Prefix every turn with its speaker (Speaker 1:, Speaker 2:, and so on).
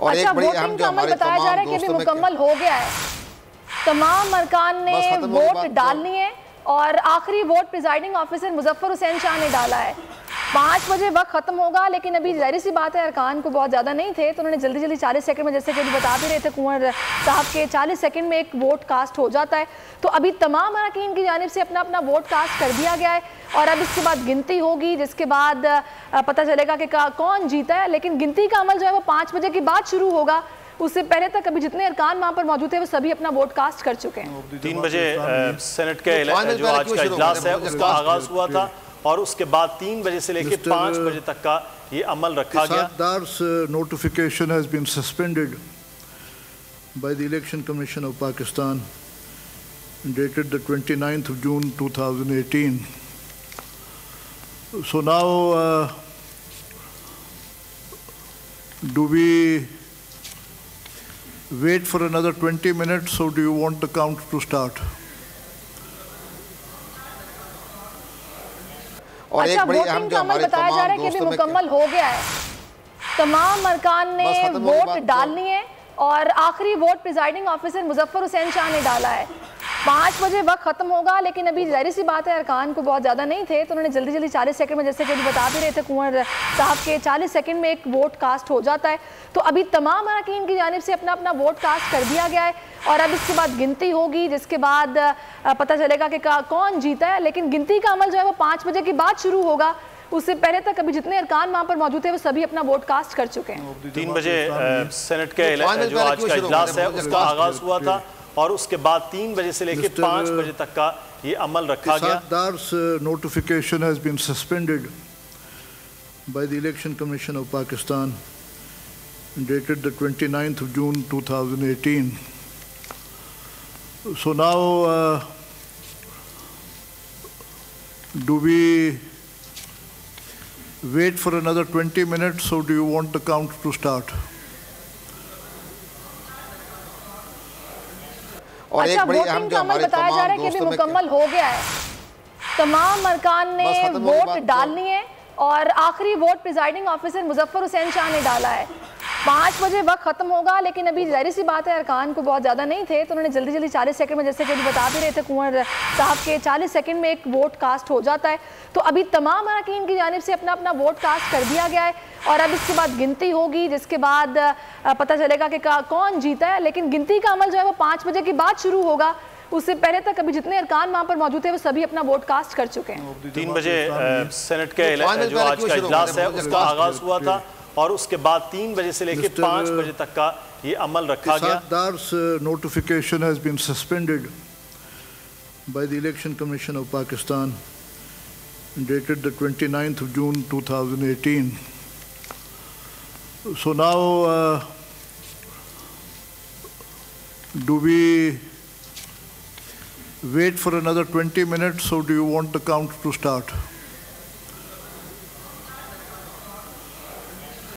Speaker 1: और
Speaker 2: अच्छा, वोटिंग का अमल बताया जा रहा है कि अभी मुकम्मल हो गया है। तमाम अरकान ने वोट डालनी है और आखिरी vote presiding officer Muzaffar Hussain Shah ने डाला है। 5 बजे वक्त खत्म होगा, लेकिन अभी जाहिर सी बात है अरकान को बहुत ज़्यादा नहीं थे, तो उन्होंने जल्दी जल्दी 40 सेकंड में, जैसे कि अभी बता भी रहे थे कुंवर साहब के, 40 सेकंड में एक वोट कास्ट हो जाता है। तो अभी तमाम अरकान की जानिब से अपना अपना वोट कास्ट कर दिया गया है और अब इसके बाद गिनती होगी, जिसके बाद पता चलेगा कि कौन जीता है। लेकिन गिनती का अमल जो है वो 5 बजे के बाद शुरू होगा। उससे पहले तक अभी जितने अरकान वहाँ पर मौजूद थे वो सभी अपना वोट कास्ट कर चुके हैं।
Speaker 3: 3 बजे सेनेट के जो आज का इजलास है उसका आगाज हुआ था और उसके बाद 3 बजे से लेकर 5 बजे तक का ये अमल रखा गया।
Speaker 4: Notification has been suspended by the election commission of Pakistan dated the 29th of June 2018. So now do we wait for another 20 minutes or do you want the count to start?
Speaker 2: अच्छा, वोटिंग का अमल बताया जा रहा है कि अभी मुकम्मल हो गया है। तमाम अरकान ने वोट डालनी है और आखिरी vote presiding officer Muzaffar Hussain Shah ने डाला है। 5 बजे वक्त खत्म होगा, लेकिन अभी जाहिर सी बात है अरकान को बहुत ज़्यादा नहीं थे, तो उन्होंने जल्दी जल्दी 40 सेकंड में, जैसे कि अभी बता भी रहे थे कुंवर साहब के, 40 सेकंड में एक वोट कास्ट हो जाता है। तो अभी तमाम अरकान की जानिब से अपना अपना वोट कास्ट कर दिया गया है और अब इसके बाद गिनती होगी, जिसके बाद पता चलेगा कि कौन जीता है। लेकिन गिनती का अमल जो है वो 5 बजे के बाद शुरू होगा। उससे पहले तक अभी जितने अरकान वहाँ पर मौजूद थे वो सभी अपना वोट कास्ट कर चुके हैं।
Speaker 3: 3 बजे सेनेट के जो आज का इजलास है उसका आगाज हुआ था और उसके बाद 3 बजे से लेकर 5 बजे तक का ये अमल रखा गया।
Speaker 4: Notification has been suspended by the election commission of Pakistan dated the 29th of June 2018. So now do we wait for another 20 minutes or do you want the count to start?
Speaker 2: अच्छा, वोटिंग का अमल बताया जा रहा है कि अभी मुकम्मल हो गया है। तमाम अरकान ने वोट डालनी है और आखिरी vote presiding officer Muzaffar Hussain Shah ने डाला है। 5 बजे वक्त खत्म होगा, लेकिन अभी जाहिर सी बात है अरकान को बहुत ज़्यादा नहीं थे, तो उन्होंने जल्दी जल्दी 40 सेकंड में, जैसे कि अभी बता भी रहे थे कुंवर साहब के, 40 सेकंड में एक वोट कास्ट हो जाता है। तो अभी तमाम अरकान की जानिब से अपना अपना वोट कास्ट कर दिया गया है और अब इसके बाद गिनती होगी, जिसके बाद पता चलेगा कि कौन जीता है। लेकिन गिनती का अमल जो है वो 5 बजे के बाद शुरू होगा। उससे पहले तक अभी जितने अरकान वहाँ पर मौजूद थे वो सभी अपना वोट कास्ट कर चुके हैं।
Speaker 3: 3 बजे सेनेट के जो आज का इजलास है उसका आगाज हुआ था और उसके बाद 3 बजे से लेकर 5 बजे तक का ये अमल रखा गया।
Speaker 4: Notification has been suspended by the election commission of Pakistan dated the 29th of June 2018. So now do we wait for another 20 minutes or do you want the count to start?